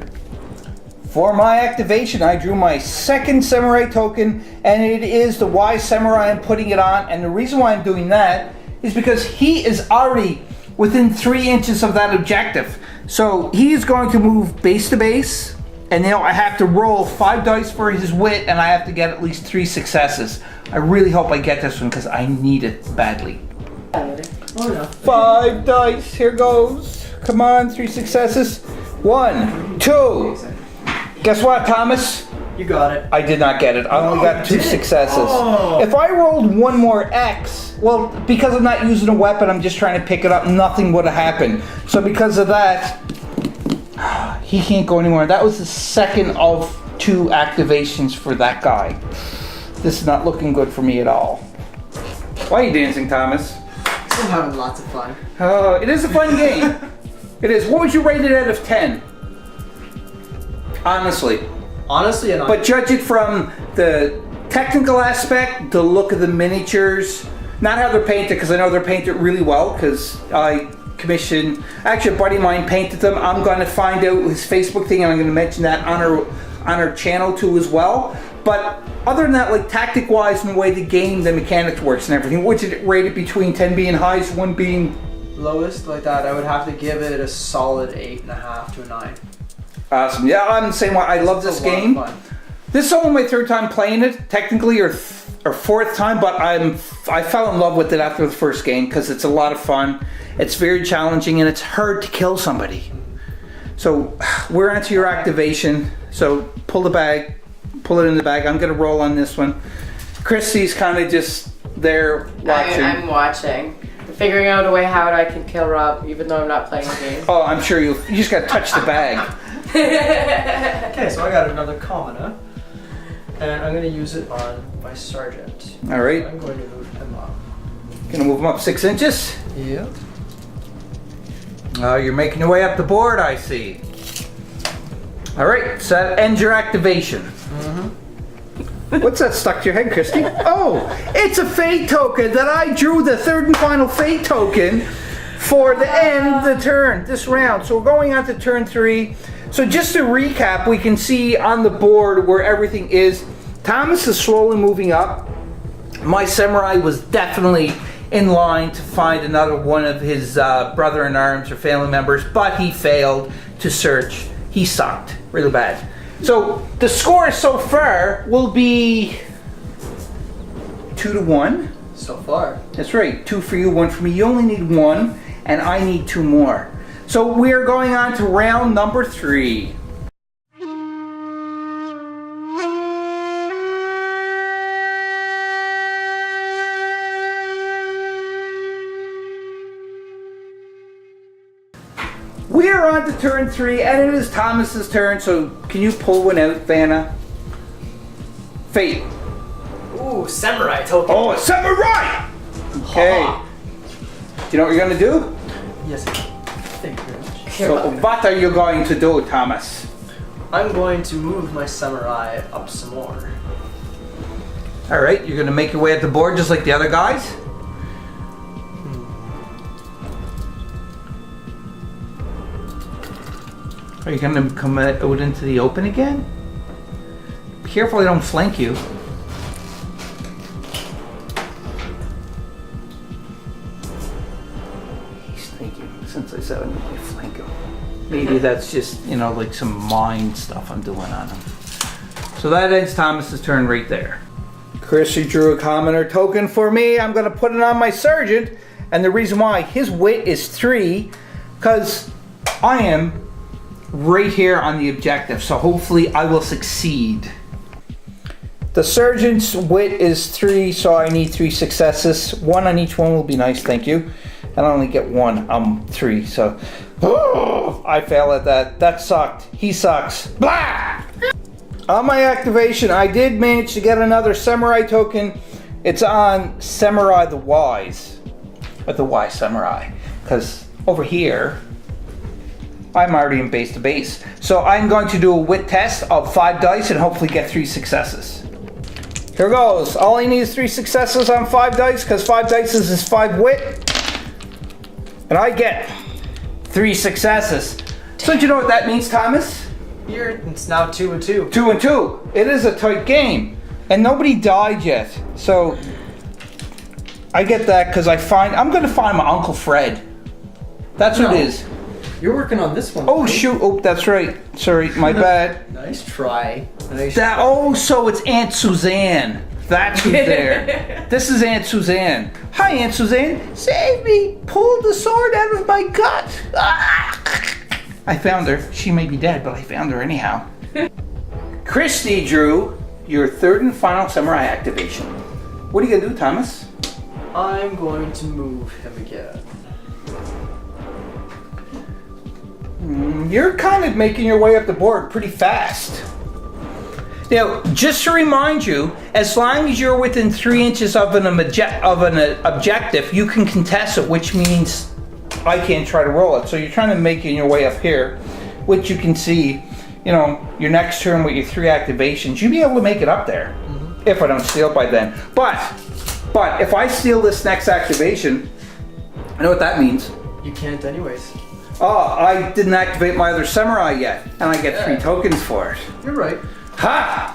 For my activation, I drew my second samurai token, and it is the wise samurai. I'm putting it on, and the reason why I'm doing that is because he is already within 3 inches of that objective. So he's going to move base to base, and now I have to roll 5 dice for his wit, and I have to get at least 3 successes. I really hope I get this one because I need it badly. Oh, no. 5 dice, here goes. Come on, 3 successes. 1, 2. Guess what, Thomas? You got it. I did not get it. I only got 2 successes. Oh. If I rolled one more X, well, because I'm not using a weapon, I'm just trying to pick it up, nothing would have happened. So because of that, he can't go anywhere. That was the second of 2 activations for that guy. This is not looking good for me at all. Why are you dancing, Thomas? I'm having lots of fun. It is a fun game. It is. What would you rate it out of 10? Honestly. Honestly, and But judge it from the technical aspect, the look of the miniatures, not how they're painted, because I know they're painted really well, because I commissioned, actually a buddy of mine painted them. I'm going to find out his Facebook thing, and I'm going to mention that on our channel too as well. But other than that, like tactic wise and the way the game, the mechanics works and everything, would you rate it between 10 being highest, 1 being lowest like that? I would have to give it a solid 8.5 to a 9. awesome? Yeah, I'm the same way. I love this game. This is only my 3rd time playing it, technically, or 4th time, but I fell in love with it after the first game because it's a lot of fun. It's very challenging and it's hard to kill somebody. So we're onto your activation. So pull the bag, pull it in the bag. I'm gonna roll on this one. Christy's kind of just there watching. I'm watching. I'm figuring out a way how I can kill Rob, even though I'm not playing the game. Oh, I'm sure you just gotta touch the bag. Okay, so I got another commoner, and I'm gonna use it on my sergeant. All right. I'm going to move him up. Gonna move them up 6 inches. Yep. You're making your way up the board, I see. All right, so that ends your activation. What's that stuck to your head, Christy? Oh, it's a fate token that I drew, the 3rd and final fate token for the end of the turn, this round. So we're going on to turn 3. So just to recap, we can see on the board where everything is. Thomas is slowly moving up. My samurai was definitely in line to find another one of his brother-in-arms or family members, but he failed to search. He sucked really bad. So the score so far will be 2-1. So far. That's right, 2 for you, 1 for me. You only need 1, and I need 2 more. So we're going on to round number 3. We are on to turn 3, and it is Thomas's turn. So can you pull one out, Vanna? Fate. Ooh, samurai token. Oh, a samurai! Okay. Ha-ha. Do you know what you're gonna do? Yes. Thank you very much. So what are you going to do, Thomas? I'm going to move my samurai up some more. All right, you're gonna make your way at the board just like the other guys. Are you gonna come out into the open again? Be careful they don't flank you. He's thinking. since I said I'm going to flank him. Maybe that's just, you know, like some mind stuff I'm doing on him. So that ends Thomas's turn right there. Chrissy drew a commoner token for me. I'm going to put it on my sergeant. And the reason why, his wit is 3, because I am right here on the objective. So hopefully I will succeed. The sergeant's wit is 3, so I need 3 successes. 1 on each one will be nice, thank you. And I only get 1, 3, so... I fail at that. That sucked. He sucks. Blah! On my activation, I did manage to get another samurai token. It's on Samurai the Wise. The Wise Samurai. Because over here, I'm already in base to base. So I'm going to do a wit test of 5 dice and hopefully get 3 successes. Here goes. All I need is 3 successes on 5 dice, because 5 dice is 5 wit. And I get 3 successes. So do you know what that means, Thomas? It's now 2 and 2. 2 and 2. It is a tight game. And nobody died yet. So I get that because I'm going to find my Uncle Fred. That's what it is. You're working on this one. Oh, right? shoot. Oh, that's right. Sorry, my bad. Nice try. So it's Aunt Suzanne. That's who's there. This is Aunt Suzanne. Hi, Aunt Suzanne. Save me. Pull the sword out of my gut. Ah! I found her. She may be dead, but I found her anyhow. Christy drew your 3rd and final samurai activation. What are you going to do, Thomas? I'm going to move him again. You're kind of making your way up the board pretty fast. Now, just to remind you, as long as you're within 3 inches of an objective, you can contest it, which means I can't try to roll it. So you're trying to make your way up here, which you can see, you know, your next turn with your 3 activations, you'll be able to make it up there, if I don't steal by then. But if I steal this next activation, I know what that means. You can't anyways. Oh, I didn't activate my other samurai yet, and I get 3 tokens for it. You're right. Ha!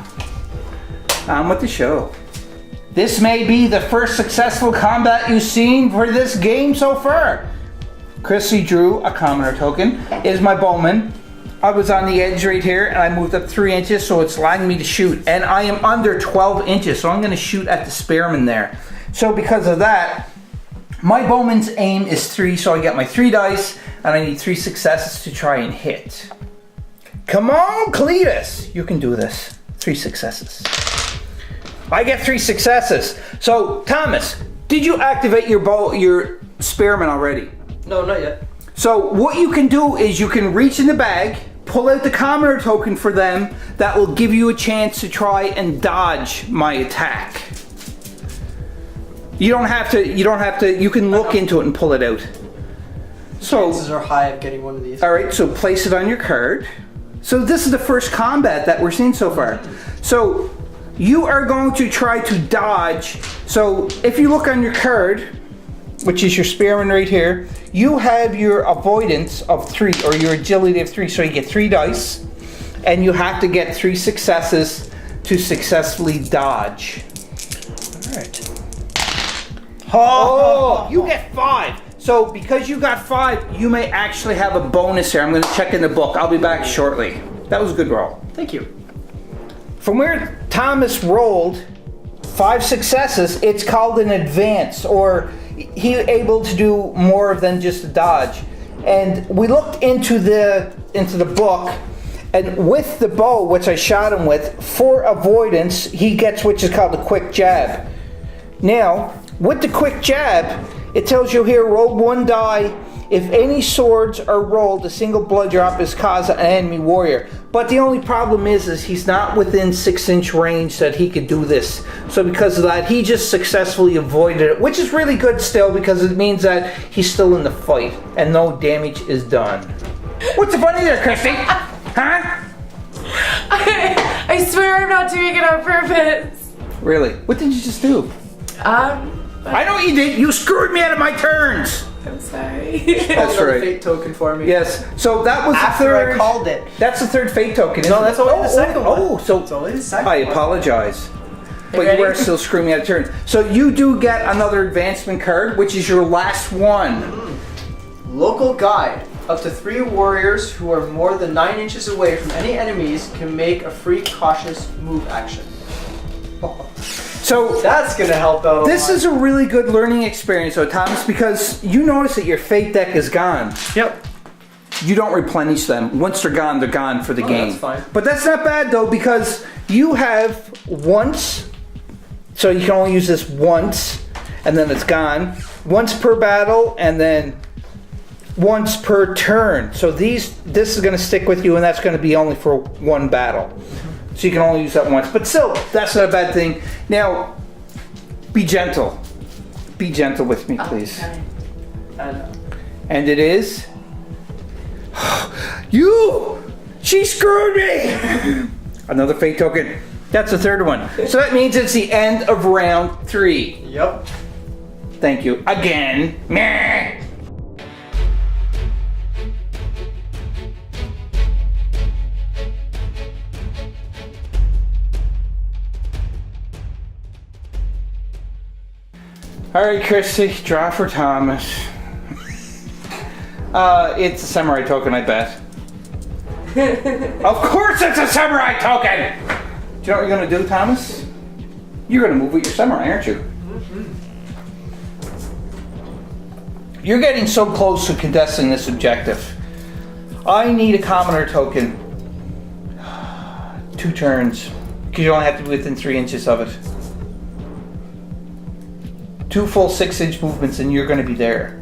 On with the show. This may be the first successful combat you've seen for this game so far. Chrissy drew a commoner token. Is my bowman. I was on the edge right here, and I moved up 3 inches, so it's allowing me to shoot. And I am under 12 inches, so I'm going to shoot at the spearman there. So because of that, my bowman's aim is 3, so I get my 3 dice, and I need 3 successes to try and hit. Come on, Cletus! You can do this. 3 successes. I get 3 successes. So, Thomas, did you activate your spearman already? No, not yet. So, what you can do is you can reach in the bag, pull out the commoner token for them. That will give you a chance to try and dodge my attack. You don't have to, you can look into it and pull it out. So, chances are high of getting one of these. Alright, so place it on your card. So this is the first combat that we're seeing so far. So you are going to try to dodge. So if you look on your card, which is your spearman right here, you have your avoidance of 3, or your agility of 3. So you get 3 dice, and you have to get 3 successes to successfully dodge. Alright. Oh, you get 5. So because you got 5, you may actually have a bonus here. I'm going to check in the book. I'll be back shortly. That was a good roll. Thank you. From where Thomas rolled 5 successes, it's called an advance, or he able to do more than just a dodge. And we looked into the book, and with the bow, which I shot him with, for avoidance, he gets which is called a quick jab. Now, with the quick jab, it tells you here, roll 1 die. If any swords are rolled, a single blood drop is caused an enemy warrior. But the only problem is he's not within 6-inch range that he could do this. So because of that, he just successfully avoided it, which is really good still, because it means that he's still in the fight and no damage is done. What's the funny there, Christy? Huh? I swear I'm not doing it on purpose. Really? What did you just do? I know what you did. You screwed me out of my turns. I'm sorry. That's Another right. fate token for me. Yes. So that was After the third. I called it. That's the third fate token. No, that's only the second one. Oh, so It's only the second I one. apologize. But ready? you are still screwing me out of turns. So you do get another advancement card, which is your last one. Local guide. Up to 3 warriors who are more than 9 inches away from any enemies can make a free cautious move action. So That's gonna help out a this lot. is a really good learning experience, though, Thomas, because you notice that your fate deck is gone. Yep. You don't replenish them. Once they're gone for the game. That's fine. But that's not bad, though, because you have once, so you can only use this once, and then it's gone. Once per battle, and then once per turn. So this is going to stick with you, and that's going to be only for one battle. So you can only use that once. But still, that's not a bad thing. Now, be gentle. Be gentle with me, please. Okay. And it is... You! She screwed me! Another fate token. That's the third one. So that means it's the end of round 3. Yep. Thank you. Again. Meh. All right, Chrissy, draw for Thomas. It's a samurai token, I bet. Of course it's a samurai token! Do you know what you're gonna do, Thomas? You're gonna move with your samurai, aren't you? You're getting so close to contesting this objective. I need a commoner token. 2 turns. Because you only have to be within 3 inches of it. 2 full 6-inch movements and you're gonna be there.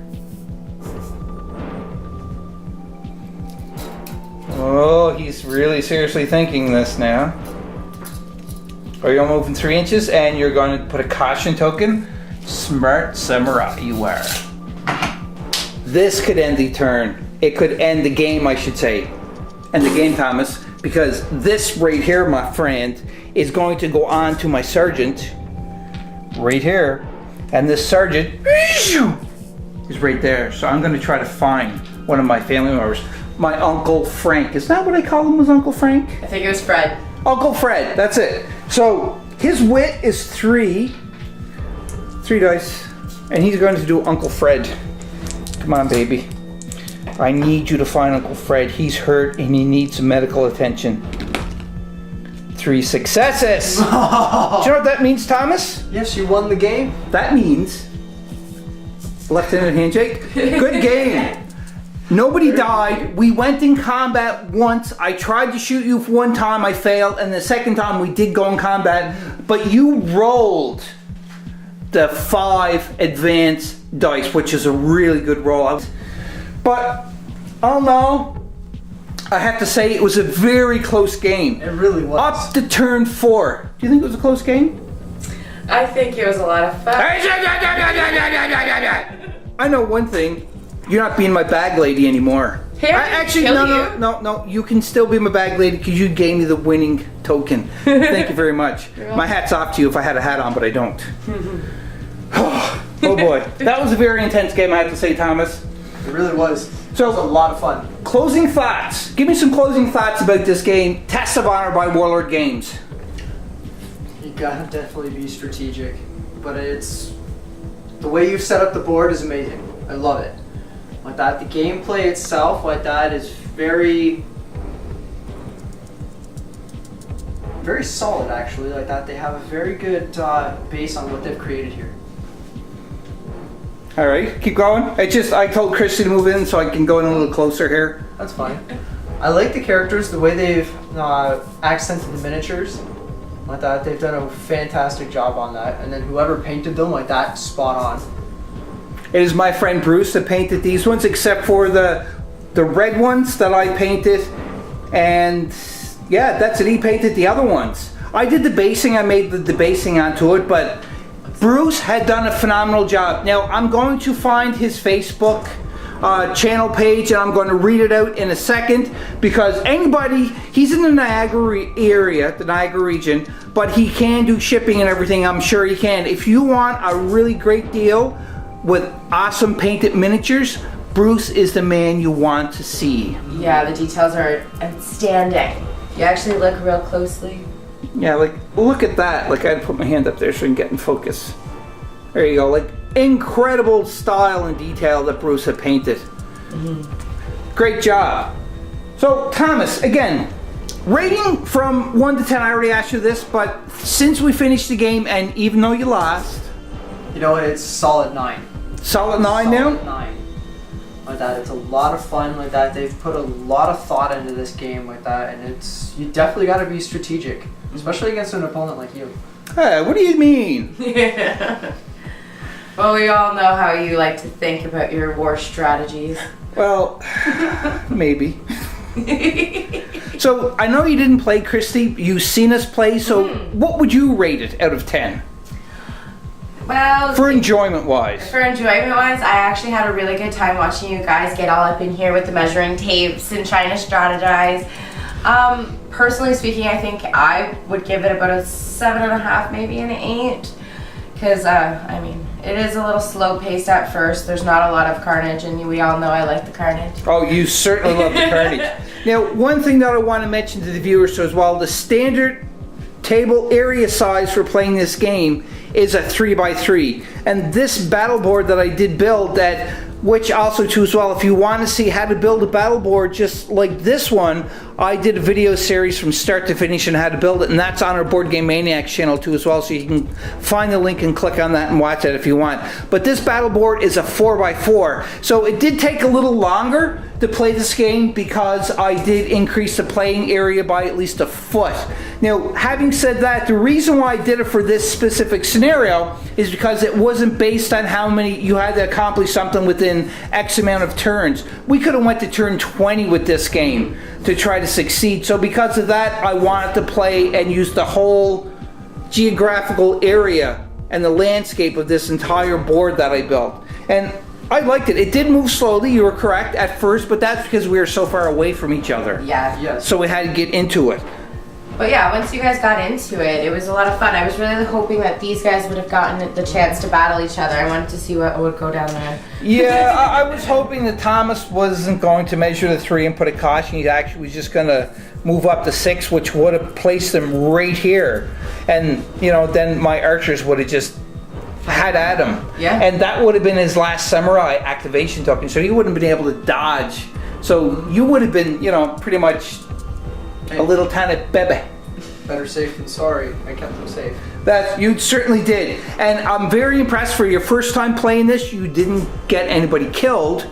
Oh, he's really seriously thinking this now. Are you moving 3 inches and you're going to put a caution token? Smart samurai you are. This could end the turn. It could end the game, I should say. End the game, Thomas, because this right here, my friend, is going to go on to my sergeant. Right here. And this sergeant is right there. So I'm going to try to find one of my family members. My Uncle Frank. Is that what I call him, was Uncle Frank? I think it was Fred. Uncle Fred, that's it. So his wit is 3. 3 dice. And he's going to do Uncle Fred. Come on, baby. I need you to find Uncle Fred. He's hurt and he needs some medical attention. 3 successes. Do you know what that means, Thomas? Yes, you won the game. That means left-handed handshake. Good game. Nobody died. We went in combat once. I tried to shoot you one time. I failed. And the second time we did go in combat. But you rolled the 5 advanced dice, which is a really good roll. But, oh no, I have to say it was a very close game. It really was. Up to turn 4. Do you think it was a close game? I think it was a lot of fun. I know one thing. You're not being my bag lady anymore. Hey, I didn't kill you. No. You can still be my bag lady because you gave me the winning token. Thank you very much. My hat's off to you if I had a hat on, but I don't. Oh boy. That was a very intense game, I have to say, Thomas. It really was. So, It was a lot of fun. closing thoughts. Give me some closing thoughts about this game. Test of Honor by Warlord Games. You gotta definitely be strategic, but it's the way you've set up the board is amazing. I love it. Like that, the gameplay itself, like that, is very solid actually. Like that, they have a very good base on what they've created here. All right, keep going. I told Christy to move in so I can go in a little closer here. That's fine. I like the characters, the way they've accented the miniatures. Like that, they've done a fantastic job on that. And then whoever painted them, like that, spot on. It is my friend Bruce that painted these ones, except for the red ones that I painted. And yeah, that's it. He painted the other ones. I did the basing. I made the basing onto it, but Bruce had done a phenomenal job. Now, I'm going to find his Facebook channel page and I'm going to read it out in a second, because he's in the Niagara area, the Niagara region, but he can do shipping and everything. I'm sure he can. If you want a really great deal with awesome painted miniatures, Bruce is the man you want to see. Yeah, the details are outstanding. You actually look real closely. Yeah, like, look at that. Like, I had to put my hand up there so I can get in focus. There you go. Like, incredible style and detail that Bruce had painted. Great job. So, Thomas, again, rating from 1 to 10, I already asked you this, but since we finished the game, and even though you lost... You know what, it's solid 9. Solid 9 now? Solid 9. Like that, it's a lot of fun like that. They've put a lot of thought into this game like that, and you definitely got to be strategic, especially against an opponent like you. Hey, what do you mean? Yeah. Well, we all know how you like to think about your war strategies. Well, maybe. So, I know you didn't play, Christy. You've seen us play, so what would you rate it out of 10? Well, For enjoyment-wise. I actually had a really good time watching you guys get all up in here with the measuring tapes and trying to strategize. Personally speaking, I think I would give it about a 7.5, maybe an 8. Because, I mean, it is a little slow paced at first. There's not a lot of carnage, and we all know I like the carnage. Oh, you certainly love the carnage. Now, one thing that I want to mention to the viewers as well, the standard table area size for playing this game is a 3x3. And this battle board that I did build, which also too as well, if you want to see how to build a battle board just like this one, I did a video series from start to finish on how to build it, and that's on our Board Game Maniacs channel too as well, so you can find the link and click on that and watch it if you want. But this battle board is a 4x4, so it did take a little longer to play this game because I did increase the playing area by at least a foot. Now, having said that, the reason why I did it for this specific scenario is because it wasn't based on how many you had to accomplish something within X amount of turns. We could have went to turn 20 with this game to try to succeed. So because of that, I wanted to play and use the whole geographical area and the landscape of this entire board that I built. And I liked it. It did move slowly, you were correct, at first, but that's because we were so far away from each other. Yeah. Yes. So we had to get into it. But yeah, once you guys got into it, it was a lot of fun. I was really hoping that these guys would have gotten the chance to battle each other. I wanted to see what would go down there. Yeah, I was hoping that Thomas wasn't going to measure the 3 and put a caution. He actually was just going to move up to 6, which would have placed him right here. And, you know, then my archers would have just had at him. Yeah. And that would have been his last samurai activation token, so he wouldn't have been able to dodge. So you would have been, you know, pretty much a little tiny baby. Better safe than sorry. I kept them safe. That you certainly did. And I'm very impressed for your first time playing this. You didn't get anybody killed.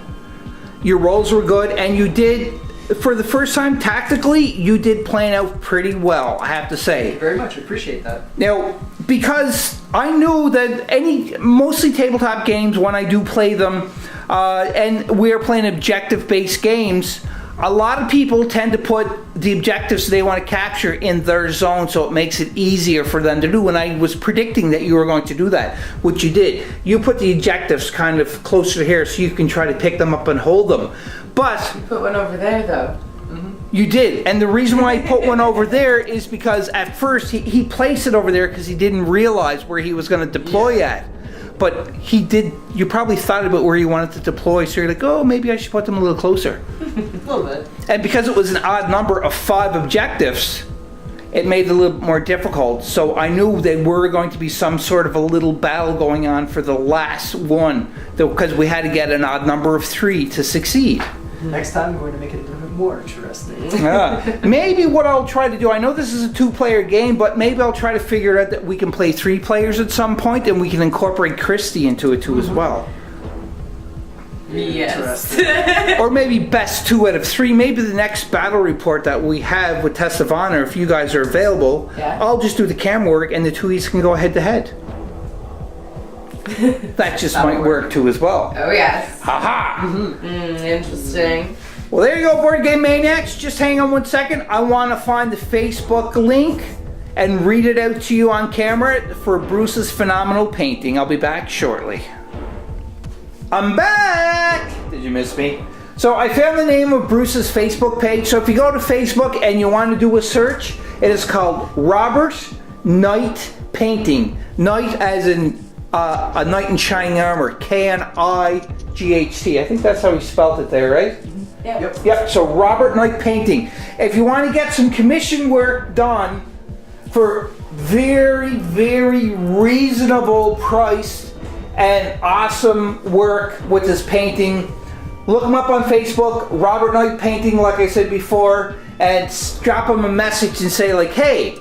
Your rolls were good, and you did, for the first time tactically, you did plan out pretty well, I have to say. Thank you very much. I appreciate that. Now, because I knew that mostly tabletop games, when I do play them, and we're playing objective-based games, a lot of people tend to put the objectives they want to capture in their zone, so it makes it easier for them to do. And I was predicting that you were going to do that, which you did. You put the objectives kind of closer to here so you can try to pick them up and hold them. But You put one over there, though. you did, and the reason why he put one over there is because at first he placed it over there because he didn't realize where he was going to deploy at. But he did, you probably thought about where you wanted to deploy, so you're like, oh, maybe I should put them a little closer. A little bit. And because it was an odd number of 5 objectives, it made it a little more difficult. So I knew there were going to be some sort of a little battle going on for the last one, because we had to get an odd number of 3 to succeed. Next time we're going to make it a little bit more interesting. Maybe what I'll try to do, I know this is a 2-player game, but maybe I'll try to figure out that we can play 3 players at some point, and we can incorporate Christy into it too as well. Yes. Or maybe best 2 out of 3. Maybe the next battle report that we have with Test of Honor, if you guys are available, Yeah. I'll just do the camera work and the 2 of you can go head to head. That just might work too as well. Oh, yes. Haha! Interesting. Well, there you go, Board Game Maniacs. Just hang on 1 second. I want to find the Facebook link and read it out to you on camera for Bruce's phenomenal painting. I'll be back shortly. I'm back! Did you miss me? So I found the name of Bruce's Facebook page. So if you go to Facebook and you want to do a search, it is called Robert Knight Painting. Knight as in a knight in shining armor. K-N-I-G-H-T. I think that's how he spelled it there, right? Yep. Yep, so Robert Knight Painting. If you want to get some commission work done for very, very reasonable price and awesome work with this painting, look him up on Facebook, Robert Knight Painting, like I said before, and drop him a message and say like, hey,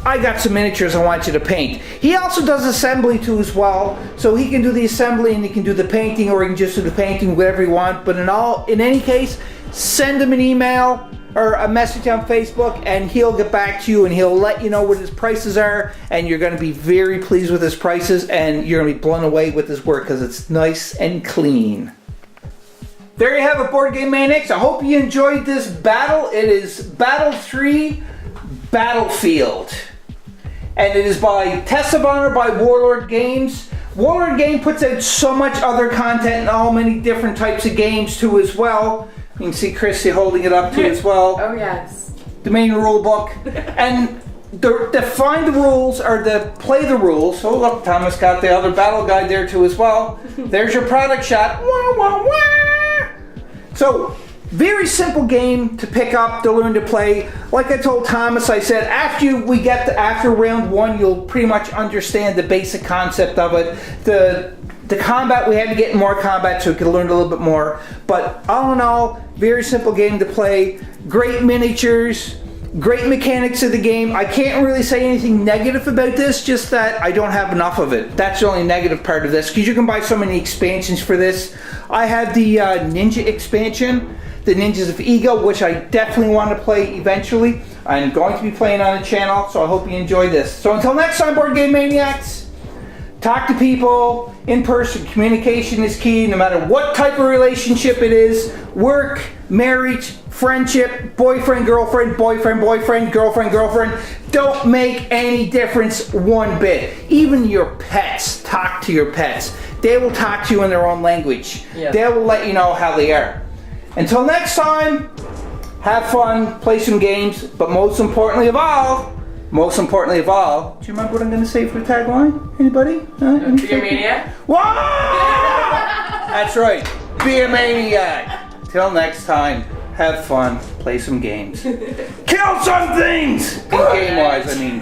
I got some miniatures I want you to paint. He also does assembly too as well, so he can do the assembly and he can do the painting, or he can just do the painting, whatever you want. But in any case, send him an email or a message on Facebook and he'll get back to you and he'll let you know what his prices are, and you're going to be very pleased with his prices and you're going to be blown away with his work because it's nice and clean. There you have it, Board Game Maniacs. I hope you enjoyed this battle. It is Battle 3 Battlefield. And it is by Test of Honor by Warlord Games. Warlord Game puts out so much other content and all many different types of games too as well. You can see Christy holding it up too as well. Oh yes. The main rule book. And the find the rules, or the play the rules. Oh look, Thomas got the other battle guide there too as well. There's your product shot. Wah, wah, wah. So, very simple game to pick up, to learn to play. Like I told Thomas, I said after round 1, you'll pretty much understand the basic concept of it. The combat, we had to get in more combat so we could learn a little bit more. But all in all, very simple game to play. Great miniatures, great mechanics of the game. I can't really say anything negative about this, just that I don't have enough of it. That's the only negative part of this, because you can buy so many expansions for this. I have the Ninja expansion, the Ninjas of Ego, which I definitely want to play eventually. I'm going to be playing on the channel, so I hope you enjoy this. So until next time, Board Game Maniacs, talk to people in person. Communication is key, no matter what type of relationship it is. Work, marriage, friendship, boyfriend, girlfriend, boyfriend, boyfriend, girlfriend, girlfriend. Don't make any difference one bit. Even your pets, talk to your pets. They will talk to you in their own language. Yeah. They will let you know how they are. Until next time, have fun, play some games, but most importantly of all, do you remember what I'm going to say for the tagline? Anybody? Be a maniac? Whoa! That's right. Be a maniac. Till next time, have fun, play some games. Kill some things! Game-wise, I mean.